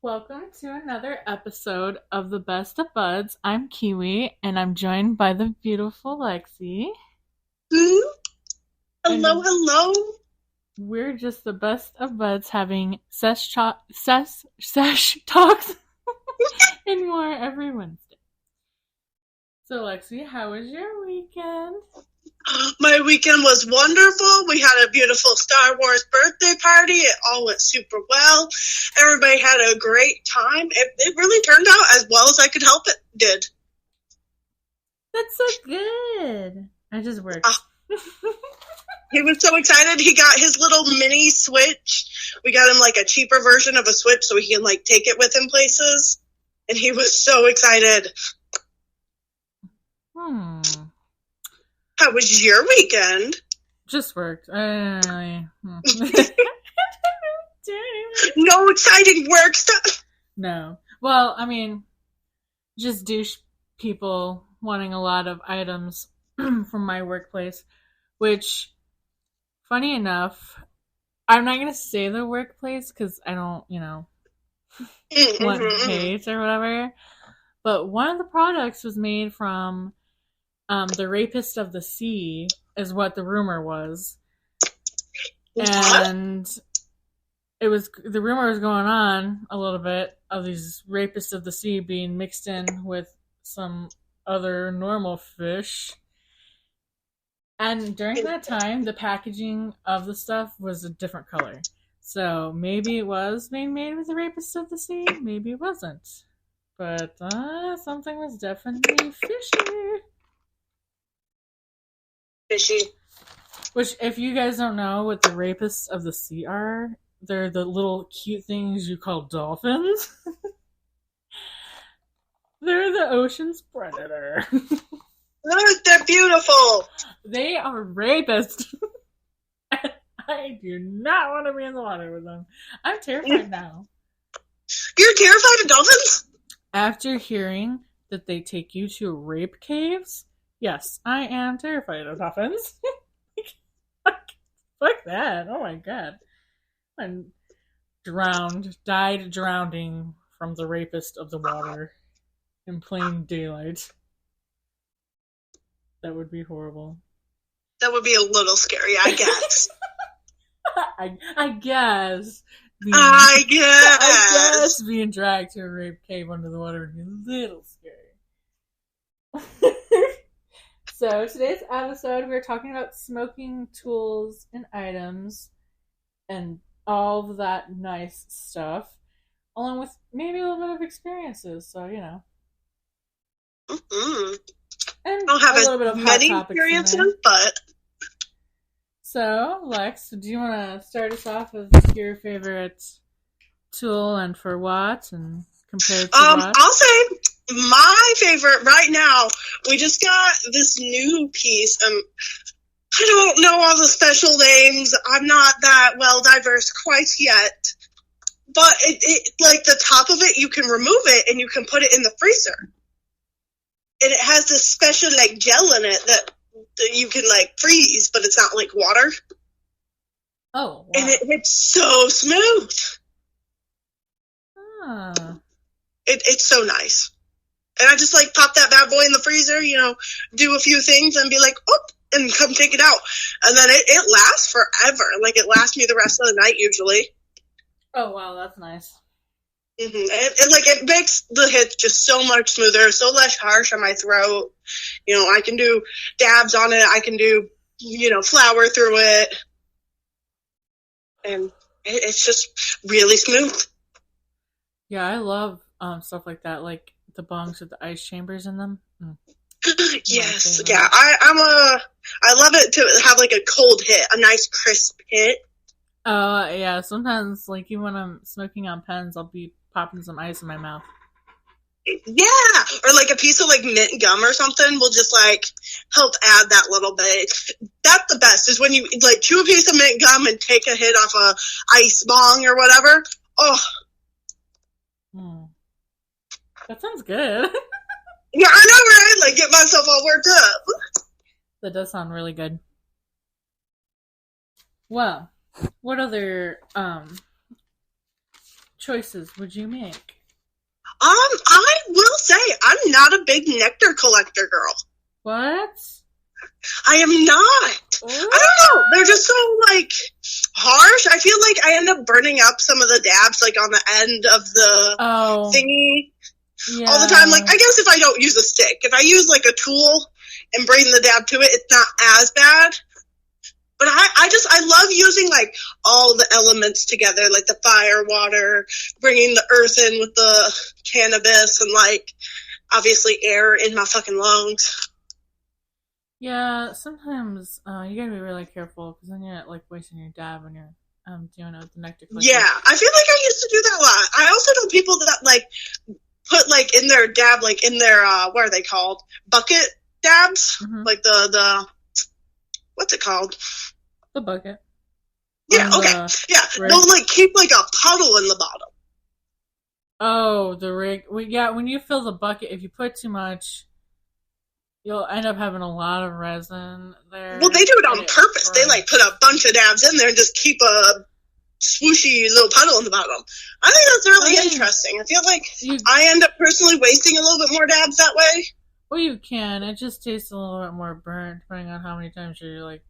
Welcome to another episode of the Best of Buds. I'm Kiwi, and I'm joined by the beautiful Lexi. Hmm? Hello, And hello. we're just the best of buds having sesh talks and more every Wednesday. So, Lexi, how was your weekend? My weekend was wonderful. We had a beautiful Star Wars birthday party. It all went super well. Everybody had a great time. It really turned out as well as I could help it did. That's so good. I just worked. He was so excited. He got his little mini Switch. We got him like a cheaper version of a Switch so he can like take it with him places. And he was so excited. How was your weekend? Just worked. I didn't really. No exciting work stuff. No. Well, I mean, just douche people wanting a lot of items from my workplace, which, funny enough, I'm not going to say the workplace because I don't, want hate or whatever. But one of the products was made from the Rapist of the Sea, is what the rumor was. And the rumor was going on a little bit of these Rapists of the Sea being mixed in with some other normal fish. And during that time, the packaging of the stuff was a different color. So maybe it was being made with the Rapists of the Sea, maybe it wasn't. But something was definitely fishy. Fishy. Which, if you guys don't know what the Rapists of the Sea are, they're the little cute things you call dolphins. They're the ocean's predator. Look, they're beautiful. They are rapists. I do not want to be in the water with them. I'm terrified now. You're terrified of dolphins? After hearing that they take you to rape caves, yes, I am terrified of dolphins. Fuck that. Oh my god. I'm died drowning from the rapist of the water in plain daylight. That would be horrible. That would be a little scary, I guess. I guess. I guess Being dragged to a rape cave under the water would be a little scary. So today's episode, we're talking about smoking tools and items and all of that nice stuff, along with maybe a little bit of experiences. So, Mm-hmm. And I don't have a little bit of many hot topics experiences, but so, Lex, do you want to start us off with your favorite tool and for what, and compared to what? I'll say my favorite right now. We just got this new piece. I don't know all the special names. I'm not that well diverse quite yet. But it like the top of it, you can remove it and you can put it in the freezer. And it has this special like gel in it that you can like freeze, but it's not like water. Oh, wow. And it's so smooth. It's so nice. And I just like pop that bad boy in the freezer, do a few things and be like, oh, and come take it out. And then it lasts forever. Like it lasts me the rest of the night usually. Oh, wow, that's nice. Mm-hmm. And like it makes the hits just so much smoother, so less harsh on my throat. I can do dabs on it. I can do, flour through it. And it's just really smooth. Yeah, I love stuff like that, like the bongs with the ice chambers in them. Yes, yeah. I love it to have like a cold hit, a nice crisp hit. Yeah, sometimes, like, even when I'm smoking on pens, I'll be popping some ice in my mouth. Yeah, or like a piece of like mint gum or something will just like help add that little bit. That's the best, is when you like chew a piece of mint gum and take a hit off a ice bong or whatever. Oh. That sounds good. Yeah, I know, right? Like, get myself all worked up. That does sound really good. Well, what other choices would you make? I will say I'm not a big nectar collector girl. What? I am not. What? I don't know. They're just so like harsh. I feel like I end up burning up some of the dabs like on the end of the thingy all the time. Like I guess if I don't use a stick, if I use like a tool and bring the dab to it, it's not as bad. But I love using like all the elements together, like the fire, water, bringing the earth in with the cannabis, and like obviously air in my fucking lungs. Yeah, sometimes you gotta be really careful because then you're like wasting your dab when you're doing it with the nectar collector. Yeah, I feel like I used to do that a lot. I also know people that like put like in their dab, like in their what are they called? Bucket dabs, like the what's it called? The bucket. Yeah. Okay. Yeah. They'll like keep like a puddle in the bottom. Oh, the rig. Yeah, when you fill the bucket, if you put too much, you'll end up having a lot of resin there. Well, they do it on purpose. They like put a bunch of dabs in there and just keep a swooshy little puddle in the bottom. I think that's really interesting. I feel like I end up personally wasting a little bit more dabs that way. Well, you can. It just tastes a little bit more burnt, depending on how many times you're like.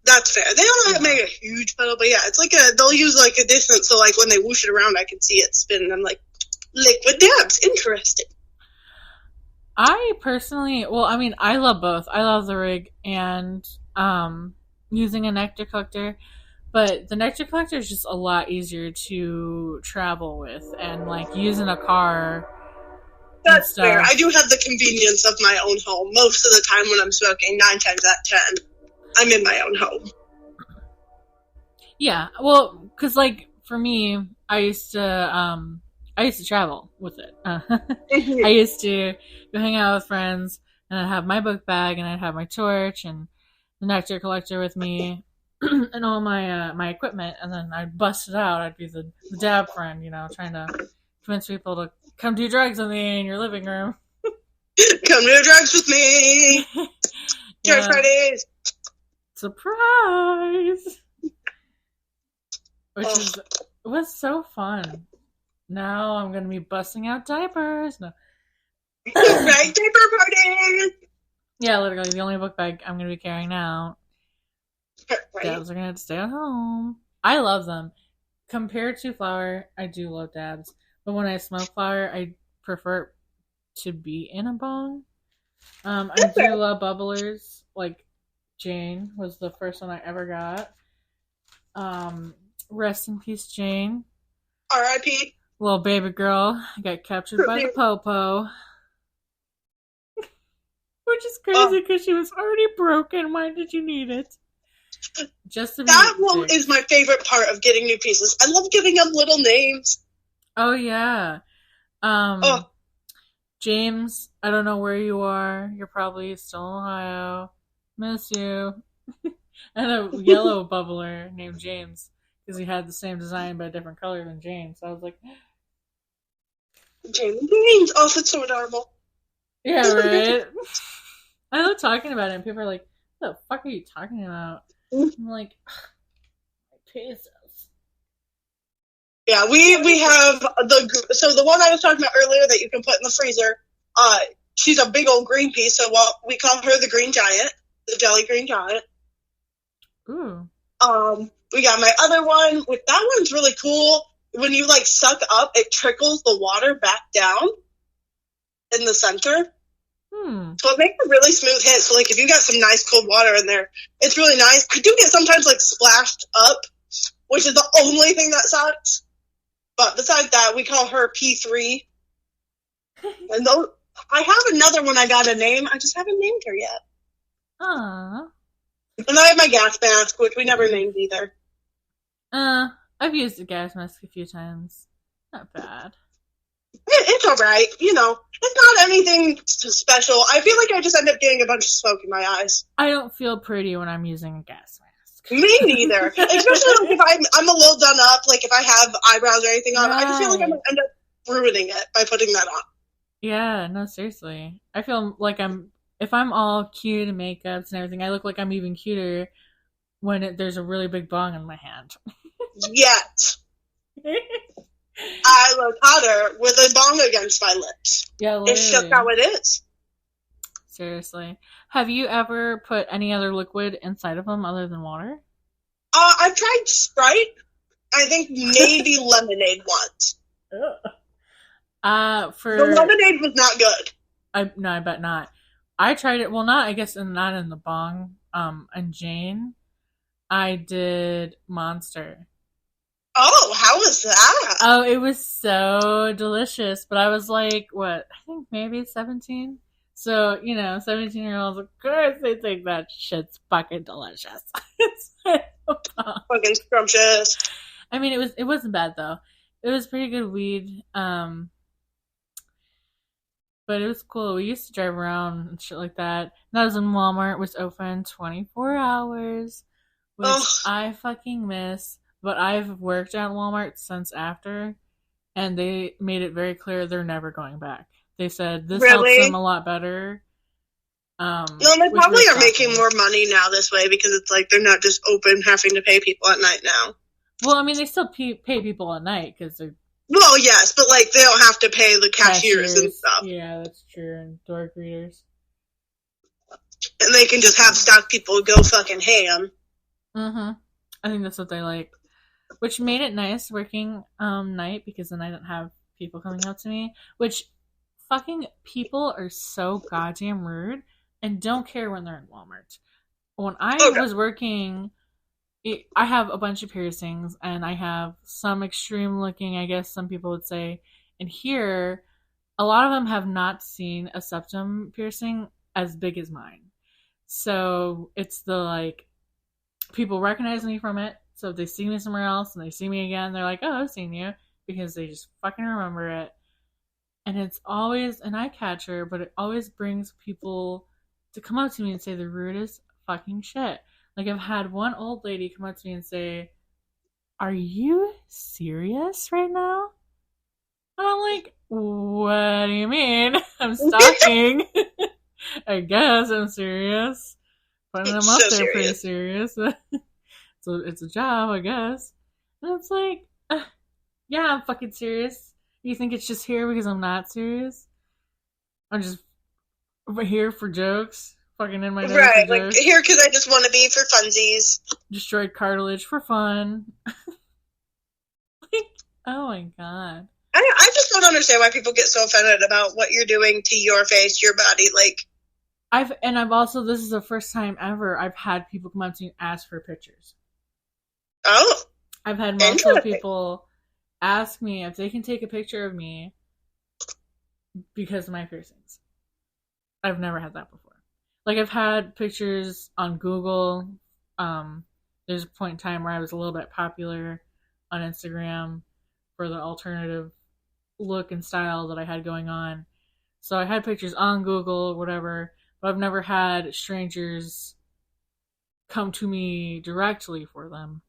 That's fair. They don't make a huge puddle, but yeah, it's like they'll use like a distance, so like when they whoosh it around, I can see it spin, and I'm like, liquid dabs, interesting. I personally, I love both. I love the rig and using a nectar collector, but the nectar collector is just a lot easier to travel with and like use in a car. That's fair. I do have the convenience of my own home most of the time when I'm smoking. 9 times out of 10. I'm in my own home. Yeah, well, because like for me, I used to travel with it. I used to go hang out with friends, and I'd have my book bag, and I'd have my torch and the nectar collector with me, and all my my equipment, and then I'd bust it out. I'd be the dab friend, trying to convince people to come do drugs with me in your living room. Come do drugs with me. Yeah. Fridays. Surprise! Which was so fun. Now I'm gonna be busting out diapers. No. Right, diaper party! Yeah, literally the only book bag I'm gonna be carrying now. Right. Dabs are gonna have to stay at home. I love them. Compared to flower, I do love dabs. But when I smoke flower, I prefer to be in a bong. I do love bubblers. Like Jane was the first one I ever got. Rest in peace, Jane. R.I.P. Little baby girl got captured by the popo. Which is crazy because she was already broken. Why did you need it? Just to be that one is my favorite part of getting new pieces. I love giving them little names. Oh yeah. James, I don't know where you are. You're probably still in Ohio. Miss you. And a yellow bubbler named James because he had the same design but a different color than James. So I was like, James. Oh, that's so adorable. Yeah, right. I love talking about it, and people are like, "What the fuck are you talking about?" I'm like, my pieces. Yeah, we have the one I was talking about earlier that you can put in the freezer. She's a big old green piece, so we call her the Green Giant, the Jelly Green Giant. Ooh. We got my other one. That one's really cool. When you like suck up, it trickles the water back down in the center. So it makes a really smooth hit. So like if you got some nice cold water in there, it's really nice. I do get sometimes like splashed up, which is the only thing that sucks. But besides that, we call her P3. And I have another one I got a name. I just haven't named her yet. Aww. And I have my gas mask, which we never named either. I've used a gas mask a few times. Not bad. It's alright, It's not anything special. I feel like I just end up getting a bunch of smoke in my eyes. I don't feel pretty when I'm using a gas mask. Me neither. Especially like if I'm a little done up, like if I have eyebrows or anything on, I just feel like I'm going to end up ruining it by putting that on. Yeah, no, seriously. I feel like if I'm all cute and makeups and everything, I look like I'm even cuter when there's a really big bong in my hand. Yet. Potter with a bong against my lips. Yeah, literally. It's just how it is. Seriously. Have you ever put any other liquid inside of them other than water? I've tried Sprite. I think maybe lemonade once. The lemonade was not good. I bet not. I tried it. Well, not in the bong. And Jane, I did Monster. Oh, how was that? Oh, it was so delicious. But I was like, what? I think maybe 17. So 17-year-olds, of course they think that shit's fucking delicious. It's fucking scrumptious. I mean, it wasn't bad though. It was pretty good weed. But it was cool. We used to drive around and shit like that. And that was when Walmart was open 24 hours, which I fucking miss. But I've worked at Walmart since after, and they made it very clear they're never going back. They said this helps them a lot better. No, they probably are making more money now this way because it's like they're not just open having to pay people at night now. Well, I mean, they still pay people at night because they're... Well, yes, but like they don't have to pay the cashiers and stuff. Yeah, that's true, and door greeters. And they can just have stock people go fucking ham. Mm-hmm. I think that's what they like. Which made it nice working night because then I didn't have people coming up to me. Which fucking people are so goddamn rude and don't care when they're in Walmart. When I was working, I have a bunch of piercings and I have some extreme looking, I guess some people would say. And here, a lot of them have not seen a septum piercing as big as mine. So it's the like, people recognize me from it. So if they see me somewhere else and they see me again, they're like, oh, I've seen you. Because they just fucking remember it. And it's always an eye catcher, but it always brings people to come up to me and say the rudest fucking shit. Like, I've had one old lady come up to me and say, are you serious right now? And I'm like, what do you mean? I'm stalking. I guess I'm serious. Putting them up there pretty serious. So it's a job, I guess. And it's like, yeah, I'm fucking serious. You think it's just here because I'm not serious? I'm just here for jokes. Fucking in my nose. Right, like jokes. Here because I just want to be for funsies. Destroyed cartilage for fun. Like, oh my god. I just don't understand why people get so offended about what you're doing to your face, your body. Like, I've also, this is the first time ever I've had people come up to me and ask for pictures. Oh. I've had multiple people ask me if they can take a picture of me because of my piercings. I've never had that before. Like, I've had pictures on Google. There's a point in time where I was a little bit popular on Instagram for the alternative look and style that I had going on. So I had pictures on Google, whatever, but I've never had strangers come to me directly for them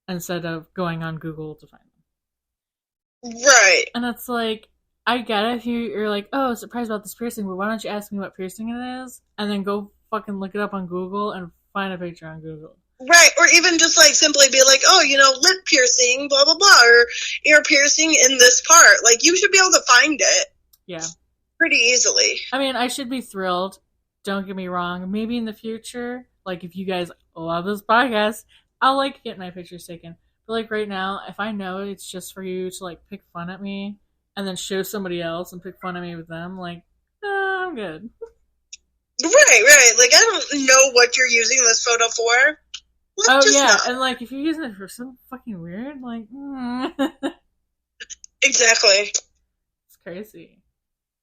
instead of going on Google to find them. Right. And it's like, I get it if you're like, oh, surprised about this piercing, but why don't you ask me what piercing it is? And then go fucking look it up on Google and find a picture on Google. Right, or even just like simply be like, oh, lip piercing, blah, blah, blah, or ear piercing in this part. Like, you should be able to find it. Yeah. Pretty easily. I mean, I should be thrilled. Don't get me wrong. Maybe in the future, like, if you guys love this podcast, I'll like get my pictures taken. But like right now, if I know it's just for you to like pick fun at me and then show somebody else and pick fun at me with them, like, I'm good. Right. Like, I don't know what you're using this photo for. And like, if you're using it for something fucking weird, like, Exactly. It's crazy.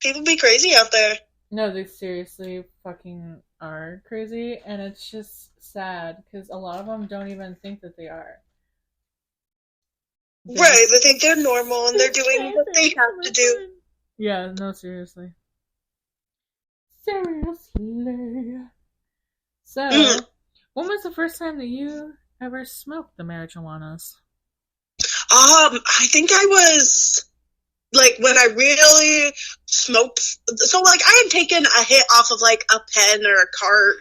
People be crazy out there. No, they seriously fucking are crazy, and it's just sad, because a lot of them don't even think that they are. Right, they think they're normal, and they're doing what they have to do. Yeah, no, seriously. Seriously. So, when was the first time that you ever smoked the marijuanas? I think I was, like, when I really smoked, so, like, I had taken a hit off of, like, a pen or a cart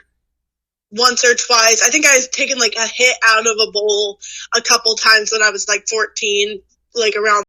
once or twice. I think I was taking, like, a hit out of a bowl a couple times when I was, like, 14, like, around